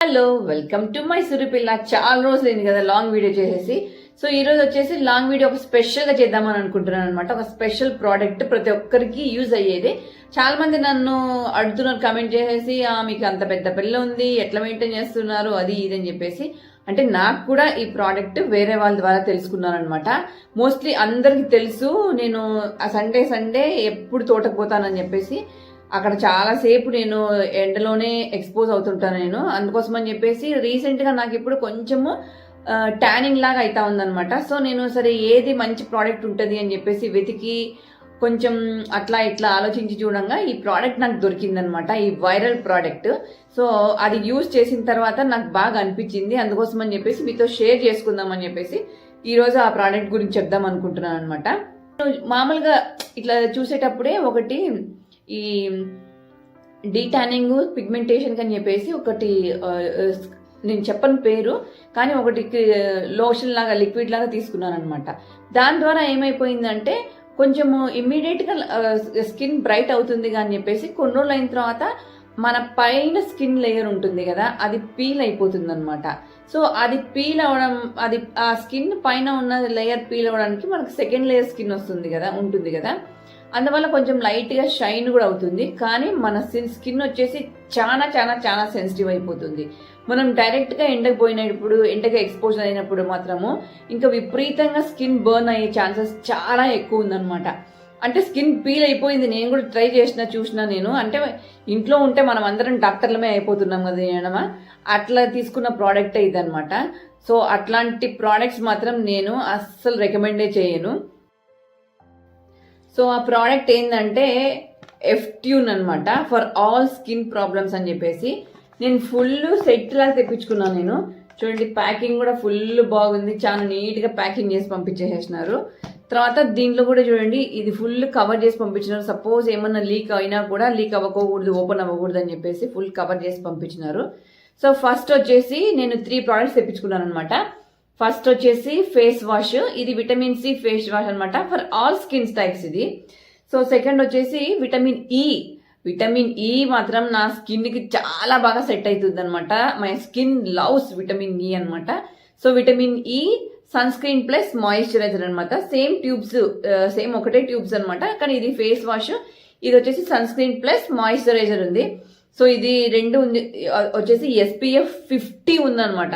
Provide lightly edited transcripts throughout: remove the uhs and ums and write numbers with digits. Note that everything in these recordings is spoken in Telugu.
హలో వెల్కమ్ టు మై సురిపిల్ల. చాలా రోజులైంది కదా లాంగ్ వీడియో చేసేసి. సో ఈ రోజు వచ్చేసి లాంగ్ వీడియో ఒక స్పెషల్ గా చేద్దామని అనుకుంటున్నాను అనమాట. ఒక స్పెషల్ ప్రోడక్ట్ ప్రతి ఒక్కరికి యూజ్ అయ్యేది. చాలా మంది నన్ను అడుగుతున్నారు కమెంట్ చేసేసి, మీకు అంత పెద్ద పిల్ల ఉంది, ఎట్లా మెయింటైన్ చేస్తున్నారు, అది ఇది అని చెప్పేసి. అంటే నాకు కూడా ఈ ప్రోడక్ట్ వేరే వాళ్ళ ద్వారా తెలుసుకున్నాను అనమాట. మోస్ట్లీ అందరికి తెలుసు, నేను సండే ఎప్పుడు తోటకు పోతానని చెప్పేసి అక్కడ చాలాసేపు నేను ఎండలోనే ఎక్స్పోజ్ అవుతుంటాను నేను. అందుకోసం అని చెప్పేసి రీసెంట్ గా నాకు ఇప్పుడు కొంచెము ట్యానింగ్ లాగా అవుతా ఉందనమాట. సో నేను సరే ఏది మంచి ప్రోడక్ట్ ఉంటుంది అని చెప్పేసి వెతికి కొంచెం అట్లా ఇట్లా ఆలోచించి చూడంగా ఈ ప్రోడక్ట్ నాకు దొరికిందనమాట, ఈ వైరల్ ప్రోడక్ట్. సో అది యూజ్ చేసిన తర్వాత నాకు బాగా అనిపించింది. అందుకోసం అని చెప్పేసి మీతో షేర్ చేసుకుందాం అని చెప్పేసి ఈ రోజు ఆ ప్రోడక్ట్ గురించి చెప్దాం అనుకుంటున్నాను అనమాట. మామూలుగా ఇట్లా చూసేటప్పుడే ఒకటి ఈ డీటానింగ్ పిగ్మెంటేషన్ అని చెప్పేసి ఒకటి, నేను చెప్పని పేరు కానీ ఒకటి లోషన్ లాగా లిక్విడ్ లాగా తీసుకున్నాను అనమాట. దాని ద్వారా ఏమైపోయిందంటే కొంచెము ఇమ్మీడియట్ గా స్కిన్ బ్రైట్ అవుతుంది అని చెప్పేసి కొన్ని రోజులు అయిన తర్వాత మన పైన స్కిన్ లేయర్ ఉంటుంది కదా, అది పీల్ అయిపోతుంది అనమాట. సో అది పీల్ అవడం, అది ఆ స్కిన్ పైన ఉన్న లేయర్ పీల్ అవడానికి మనకు సెకండ్ లేయర్ స్కిన్ ఉంటుంది కదా, అందువల్ల కొంచెం లైట్ గా షైన్ కూడా అవుతుంది. కానీ మన స్కిన్ వచ్చేసి చాలా చాలా చాలా సెన్సిటివ్ అయిపోతుంది. మనం డైరెక్ట్ గా ఎండకు పోయినప్పుడు, ఎండగా ఎక్స్పోజర్ అయినప్పుడు మాత్రము ఇంకా విపరీతంగా స్కిన్ బర్న్ అయ్యే ఛాన్సెస్ చాలా ఎక్కువ ఉందన్నమాట. అంటే స్కిన్ పీల్ అయిపోయింది. నేను కూడా ట్రై చూసిన నేను. అంటే ఇంట్లో ఉంటే మనం అందరం డాక్టర్లమే అయిపోతున్నాం కదా నేనమా, అట్లా తీసుకున్న ప్రోడక్ట్ ఇదనమాట. సో అట్లాంటి ప్రోడక్ట్స్ మాత్రం నేను అస్సలు రికమెండే చేయను. సో ఆ ప్రోడక్ట్ ఏంటంటే ఎఫ్ట్యూన్ అనమాట, ఫర్ ఆల్ స్కిన్ ప్రాబ్లమ్స్ అని చెప్పేసి. నేను ఫుల్ సెట్ లాగా తెప్పించుకున్నాను నేను. చూడండి, ప్యాకింగ్ కూడా ఫుల్ బాగుంది, చాలా నీట్ గా ప్యాకింగ్ చేసి పంపించేసేసినారు. తర్వాత దీంట్లో కూడా చూడండి, ఇది ఫుల్ కవర్ చేసి పంపించినారు. సపోజ్ ఏమన్నా లీక్ అయినా కూడా లీక్ అవ్వకూడదు, ఓపెన్ అవ్వకూడదు అని చెప్పేసి ఫుల్ కవర్ చేసి పంపించినారు. సో ఫస్ట్ వచ్చేసి నేను 3 ప్రోడక్ట్స్ తెప్పించుకున్నాను అనమాట. ఫస్ట్ వచ్చేసి ఫేస్ వాష్, ఇది విటమిన్ సి ఫేస్ వాష్ అనమాట, ఫర్ ఆల్ స్కిన్ టైప్స్ ఇది. సో సెకండ్ వచ్చేసి విటమిన్ ఈ మాత్రం నా స్కిన్ కి చాలా బాగా సెట్ అవుతుంది అనమాట. My skin loves vitamin E అనమాట. So vitamin E sunscreen plus moisturiser అనమాట. సేమ్ ట్యూబ్స్, సేమ్ ఒకటే ట్యూబ్స్ అనమాట. కానీ ఇది ఫేస్ వాష్, ఇది వచ్చేసి సన్ స్క్రీన్ ప్లస్ మాయిశ్చరైజర్ ఉంది. సో ఇది రెండు ఉంది. వచ్చేసి SPF 50 ఉందనమాట.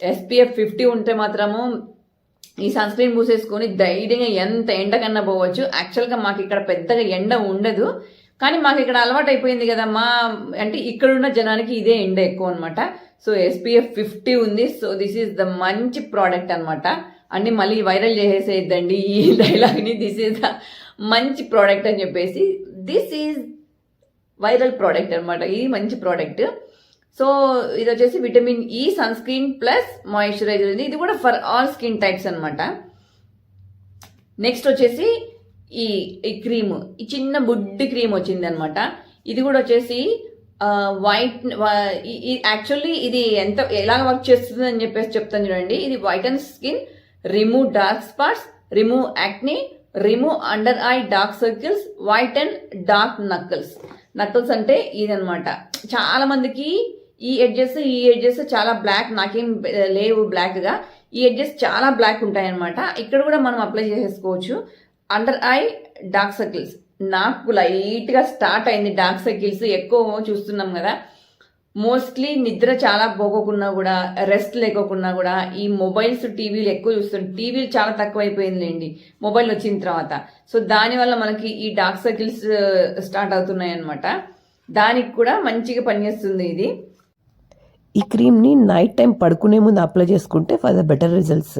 SPF 50 ఉంటే మాత్రము ఈ సన్ స్క్రీన్ పూసేసుకొని ధైర్యంగా ఎంత ఎండకన్నా పోవచ్చు. యాక్చువల్గా మాకు ఇక్కడ పెద్దగా ఎండ ఉండదు, కానీ మాకు ఇక్కడ అలవాటు అయిపోయింది కదా, అంటే ఇక్కడున్న జనానికి ఇదే ఎండ ఎక్కువ అనమాట. సో SPF 50 ఉంది. సో దిస్ ఈస్ ద మంచి ప్రోడక్ట్ అనమాట. అన్ని మళ్ళీ వైరల్ చేసేసేద్దండి ఈ డైలాగ్ని, దిస్ ఈస్ ద మంచి ప్రోడక్ట్ అని చెప్పేసి. దిస్ ఈజ్ వైరల్ ప్రోడక్ట్ అనమాట, ఇది మంచి ప్రోడక్ట్. సో ఇది వచ్చేసి vitamin E sunscreen plus moisturiser ఉంది. ఇది కూడా ఫర్ ఆల్ స్కిన్ టైప్స్ అనమాట. నెక్స్ట్ వచ్చేసి ఈ క్రీమ్, ఈ చిన్న బుడ్డి క్రీమ్ వచ్చింది అనమాట. ఇది కూడా వచ్చేసి వైట్, యాక్చువల్లీ ఇది ఎలా వర్క్ చేస్తుంది అని చెప్పేసి చెప్తాను చూడండి. ఇది white and skin, remove dark spots, remove acne, remove under eye dark circles, white and dark knuckles అంటే ఇదనమాట. చాలా మందికి ఈ ఎడ్జెస్ చాలా బ్లాక్, నాకేం లేవు బ్లాక్ గా, ఈ ఎడ్జెస్ చాలా బ్లాక్ ఉంటాయన్నమాట. ఇక్కడ కూడా మనం అప్లై చేసేసుకోవచ్చు. అండర్ ఐ డార్క్ సర్కిల్స్, నాకు లైట్ గా స్టార్ట్ అయింది డార్క్ సర్కిల్స్, ఎక్కువ చూస్తున్నాం కదా. మోస్ట్లీ నిద్ర చాలా పోకోకున్నా కూడా, రెస్ట్ లేకోకున్నా కూడా ఈ మొబైల్స్, టీవీలు ఎక్కువ చూస్తున్నాం. టీవీలు చాలా తక్కువ అయిపోయిందిలేండి మొబైల్ వచ్చిన తర్వాత. సో దానివల్ల మనకి ఈ డార్క్ సర్కిల్స్ స్టార్ట్ అవుతున్నాయి అనమాట. దానికి కూడా మంచిగా పనిచేస్తుంది ఇది. ఈ క్రీమ్ని నైట్ టైం పడుకునే ముందు అప్లై చేసుకుంటే ఫర్ ద బెటర్ రిజల్ట్స్.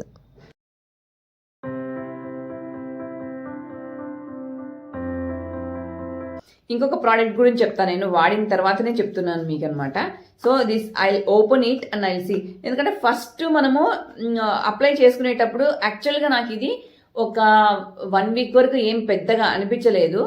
ఇంకొక ప్రోడక్ట్ గురించి చెప్తాను, నేను వాడిన తర్వాతనే చెప్తున్నాను మీకు అనమాట. So this I open it and I see. ఎందుకంటే ఫస్ట్ మనము అప్లై చేసుకునేటప్పుడు యాక్చువల్గా నాకు ఇది ఒక 1 వీక్ వరకు ఏం పెద్దగా అనిపించలేదు.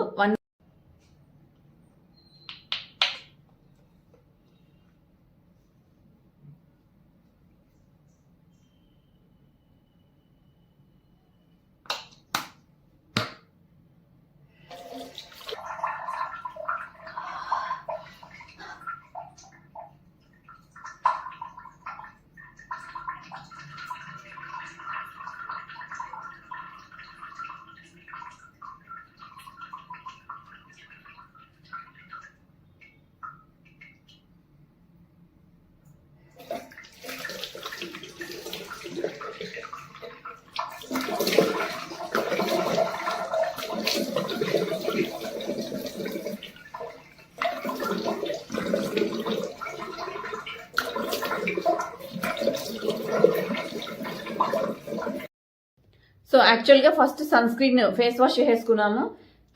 సో యాక్చువల్గా first sunscreen face wash చేసేసుకున్నాము.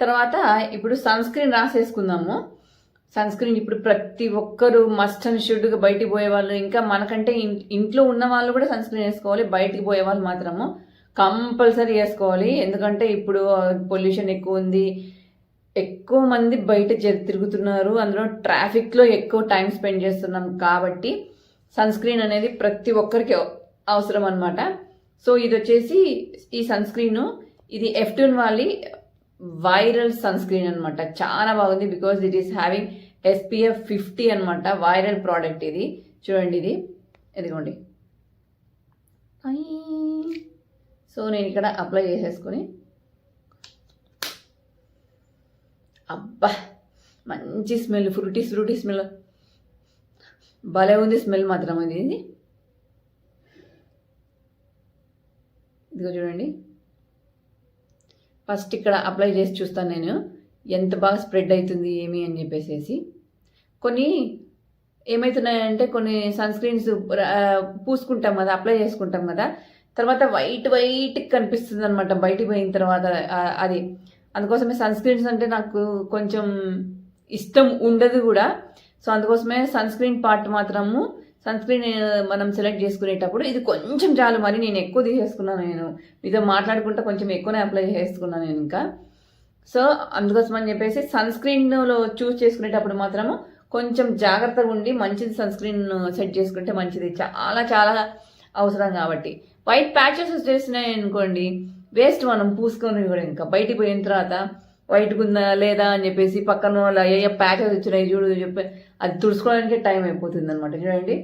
తర్వాత ఇప్పుడు సన్ స్క్రీన్ రాసేసుకుందాము. సన్ స్క్రీన్ ఇప్పుడు ప్రతి ఒక్కరు మస్ట్ అండ్ షుడ్గా బయటికి పోయే వాళ్ళు, ఇంకా మనకంటే ఇంట్లో ఉన్న వాళ్ళు కూడా సన్ స్క్రీన్ వేసుకోవాలి. బయటికి పోయే వాళ్ళు మాత్రము కంపల్సరీ వేసుకోవాలి. ఎందుకంటే ఇప్పుడు పొల్యూషన్ ఎక్కువ ఉంది, ఎక్కువ మంది బయట తిరుగుతున్నారు, అందులో ట్రాఫిక్లో ఎక్కువ టైం స్పెండ్ చేస్తున్నాం కాబట్టి సన్ స్క్రీన్ అనేది ప్రతి ఒక్కరికి అవసరం అనమాట. సో ఇది వచ్చేసి ఈ సన్ స్క్రీన్, ఇది ఎఫ్టూన్ వాళ్ళ వైరల్ సన్ స్క్రీన్ అనమాట. చాలా బాగుంది because it is having SPF 50 అనమాట. వైరల్ ప్రోడక్ట్ ఇది. చూడండి, ఇది ఇదిగోండి. సో నేను ఇక్కడ అప్లై చేసేసుకుని, అబ్బా మంచి స్మెల్, ఫ్రూటీ స్మెల్ భలే ఉంది. స్మెల్ మాత్రం ఇది ఇదిగో చూడండి. ఫస్ట్ ఇక్కడ అప్లై చేసి చూస్తాను నేను ఎంత బాగా స్ప్రెడ్ అవుతుంది ఏమి అని చెప్పేసి. కొన్ని ఏమవుతున్నాయంటే కొన్ని సన్ స్క్రీన్స్ పూసుకుంటాం కదా, అప్లై చేసుకుంటాం కదా, తర్వాత వైట్ కనిపిస్తుంది అనమాట బయటికి పోయిన తర్వాత. అది అందుకోసమే సన్ స్క్రీన్స్ అంటే నాకు కొంచెం ఇష్టం ఉండదు కూడా. సో అందుకోసమే సన్ స్క్రీన్ పార్ట్ మాత్రము సన్ స్క్రీన్ మనం సెలెక్ట్ చేసుకునేటప్పుడు ఇది కొంచెం చాలు. మరి నేను ఎక్కువ తీసేసుకున్నాను, నేను మీతో మాట్లాడుకుంటా కొంచెం ఎక్కువనే అప్లై చేసుకున్నాను నేను ఇంకా. సో అందుకోసం అని చెప్పేసి సన్ స్క్రీన్లో చూస్ చేసుకునేటప్పుడు మాత్రము కొంచెం జాగ్రత్తగా ఉండి మంచిది సన్ స్క్రీన్ సెట్ చేసుకుంటే మంచిది, చాలా చాలా అవసరం. కాబట్టి వైట్ ప్యాచెస్ వచ్చేసినాయి అనుకోండి, వేస్ట్ మనం పూసుకొని కూడా. ఇంకా బయటికి పోయిన తర్వాత వైట్గా ఉందా లేదా అని చెప్పేసి పక్కన వాళ్ళు ఏ ప్యాచెస్ వచ్చినాయి చూడు చెప్పి అది తుడుచుకోవడానికి టైం అయిపోతుంది అనమాట. చూడండి,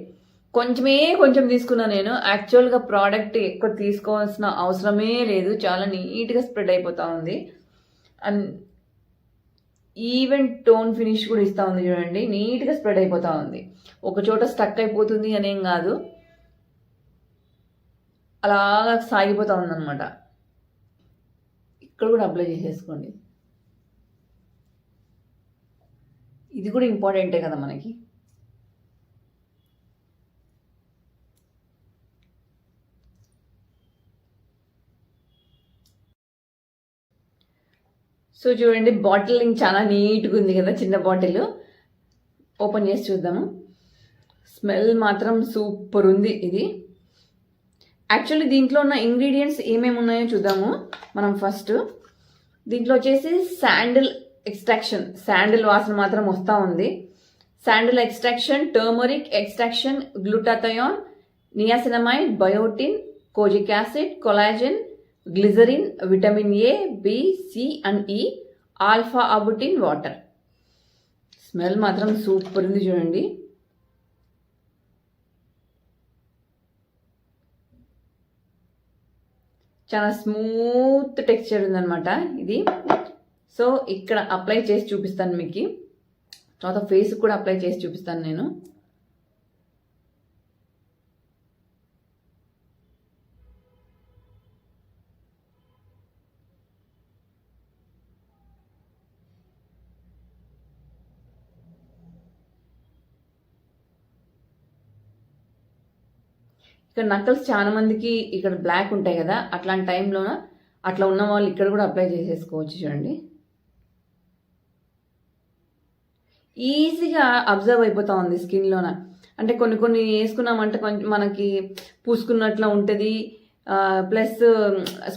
కొంచెం తీసుకున్నా నేను. యాక్చువల్గా ప్రోడక్ట్ ఎక్కువ తీసుకోవాల్సిన అవసరమే లేదు, చాలా నీట్గా స్ప్రెడ్ అయిపోతూ ఉంది. అండ్ ఈవెన్ టోన్ ఫినిష్ కూడా ఇస్తూ ఉంది. చూడండి, నీట్గా స్ప్రెడ్ అయిపోతూ ఉంది. ఒక చోట స్టక్ అయిపోతుంది అనేం కాదు, అలాగా సాగిపోతూ ఉందన్నమాట. ఇక్కడ కూడా అప్లై చేసేసుకోండి. ఇది కూడా ఇంపార్టెంటే కదా మనకి. సో చూడండి, బాటిలింగ్ చాలా నీట్గా ఉంది కదా, చిన్న బాటిల్. ఓపెన్ చేసి చూద్దాము. స్మెల్ మాత్రం సూపర్ ఉంది ఇది. యాక్చువల్లీ దీంట్లో ఉన్న ఇంగ్రీడియంట్స్ ఏమేమి ఉన్నాయో చూద్దాము మనం. ఫస్ట్ దీంట్లో వచ్చేసి శాండిల్ ఎక్స్ట్రాక్షన్, శాండిల్ వాసన మాత్రం వస్తూ ఉంది. Sandal extraction, turmeric extraction, glutathione, niacinamide, biotin, kojic acid, collagen, glycerin, vitamin A, B, C and E, alpha arbutin, water. Smell మాత్రం సూపర్ ఉంది చూడండి. చాలా స్మూత్ టెక్స్చర్ ఉందన్నమాట ఇది. సో ఇక్కడ అప్లై చేసి చూపిస్తాను మీకు. తర్వాత ఫేస్ కూడా అప్లై చేసి చూపిస్తాను నేను. ఇక్కడ నక్కల్స్ చాలా మందికి ఇక్కడ బ్లాక్ ఉంటాయి కదా, అట్లాంటి టైంలోన అట్లా ఉన్న వాళ్ళు ఇక్కడ కూడా అప్లై చేసేసుకోవచ్చు. చూడండి, ఈజీగా అబ్జర్వ్ అయిపోతూ ఉంది స్కిన్లోన. అంటే కొన్ని వేసుకున్నామంటే కొంచెం మనకి పూసుకున్నట్లు ఉంటుంది, ప్లస్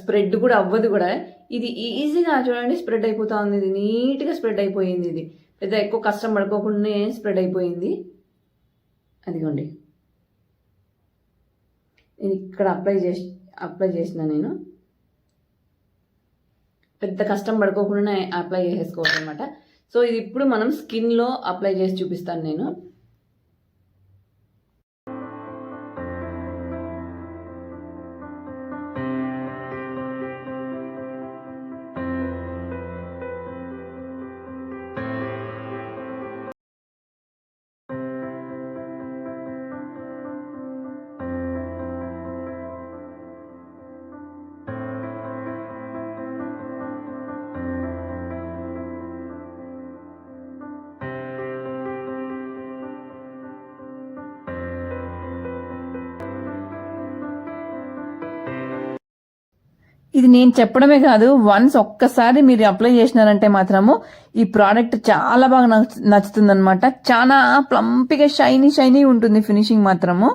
స్ప్రెడ్ కూడా అవ్వదు కూడా. ఇది ఈజీగా చూడండి స్ప్రెడ్ అయిపోతూ ఉంది. ఇది నీట్గా స్ప్రెడ్ అయిపోయింది. ఇది పెద్ద ఎక్కువ కష్టం పడుకోకుండా స్ప్రెడ్ అయిపోయింది. అదిగోండి, నేను ఇక్కడ అప్లై చేసిన నేను పెద్ద కష్టం పడుకోకుండా అప్లై చేసేసుకోవాలి అనమాట. సో ఇది ఇప్పుడు మనం స్కిన్లో అప్లై చేసి చూపిస్తాను నేను. ఇది నేను చెప్పడమే కాదు, వన్స్ ఒక్కసారి మీరు అప్లై చేసినారంటే మాత్రము ఈ ప్రోడక్ట్ చాలా బాగా నచ్చుతుంది అనమాట. చాలా ప్లంపిగా షైనీ ఉంటుంది ఫినిషింగ్ మాత్రము.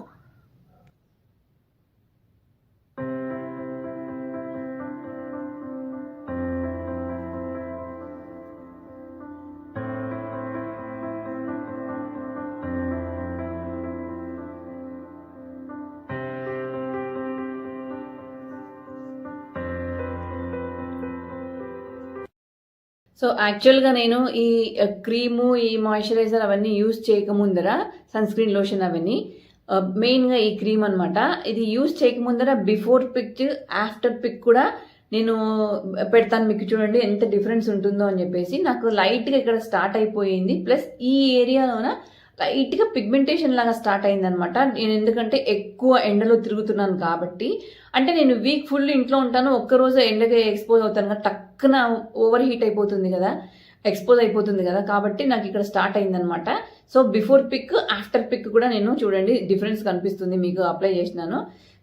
సో యాక్చువల్గా నేను ఈ క్రీము, ఈ మాయిశ్చరైజర్ అవన్నీ యూజ్ చేయకముందర, సన్ స్క్రీన్ లోషన్ అవన్నీ, మెయిన్గా ఈ క్రీమ్ అనమాట. ఇది యూజ్ చేయకముందర బిఫోర్ పిక్, ఆఫ్టర్ పిక్ కూడా నేను పెడతాను మీకు. చూడండి ఎంత డిఫరెన్స్ ఉంటుందో అని చెప్పేసి. నాకు లైట్గా ఇక్కడ స్టార్ట్ అయిపోయింది, ప్లస్ ఈ ఏరియాలోన లైట్గా పిగ్మెంటేషన్ లాగా స్టార్ట్ అయిందనమాట. నేను ఎందుకంటే ఎక్కువ ఎండలో తిరుగుతున్నాను కాబట్టి, అంటే నేను వీక్ ఫుల్ ఇంట్లో ఉంటాను, ఒక్కరోజు ఎండకి ఎక్స్పోజ్ అవుతాను కదా, టక్కున ఓవర్ హీట్ అయిపోతుంది కదా, ఎక్స్పోజ్ అయిపోతుంది కదా, కాబట్టి నాకు ఇక్కడ స్టార్ట్ అయిందనమాట. So before pic, after pic కూడా నేను చూడండి డిఫరెన్స్ కనిపిస్తుంది మీకు. అప్లై చేసినాను.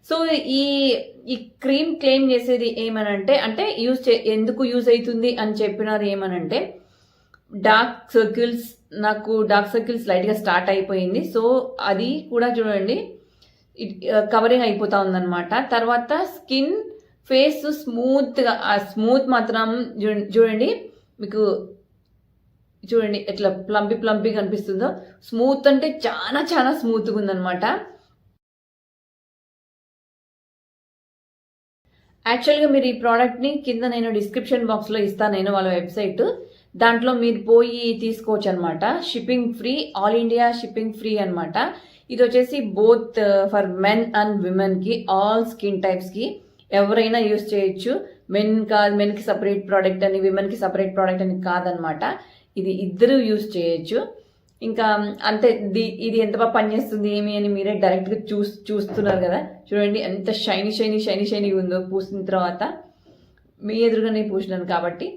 సో ఈ క్రీమ్ క్లెయిమ్ చేసేది ఏమనంటే, అంటే ఎందుకు యూజ్ అవుతుంది అని చెప్పినారు ఏమనంటే, డార్క్ సర్కిల్స్, నాకు డార్క్ సర్కిల్స్ లైట్గా స్టార్ట్ అయిపోయింది. సో అది కూడా చూడండి కవరింగ్ అయిపోతా ఉందన్నమాట. తర్వాత స్కిన్, ఫేస్ స్మూత్గా, ఆ స్మూత్ మాత్రం చూడండి మీకు, చూడండి ఎట్లా ప్లంపీ కనిపిస్తుందో. స్మూత్ అంటే చాలా స్మూత్గా ఉందన్నమాట. యాక్చువల్గా మీరు ఈ ప్రోడక్ట్ని కింద నేను డిస్క్రిప్షన్ బాక్స్లో ఇస్తాను, నేను వాళ్ళ వెబ్సైట్, దాంట్లో మీరు పోయి తీసుకోవచ్చు అనమాట. Shipping free, all India shipping free అనమాట. ఇది వచ్చేసి బోత్ ఫర్ మెన్ అండ్ విమెన్కి, ఆల్ స్కిన్ టైప్స్కి ఎవరైనా యూజ్ చేయొచ్చు. మెన్కి సపరేట్ ప్రోడక్ట్ అని, విమెన్కి సపరేట్ ప్రోడక్ట్ అని కాదనమాట. ఇది ఇద్దరు యూజ్ చేయొచ్చు. ఇంకా అంతే. ఇది ఎంత బాగా పనిచేస్తుంది ఏమి అని మీరే డైరెక్ట్గా చూస్తున్నారు కదా. చూడండి ఎంత షైనీ ఉందో పూసిన తర్వాత. మీ ఎదురుగానే పూసినాను కాబట్టి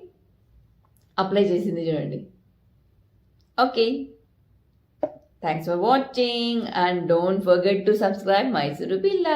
అప్లై చేసింది చూడండి. Okay, thanks for watching and don't forget to subscribe Mysuru పిల్ల.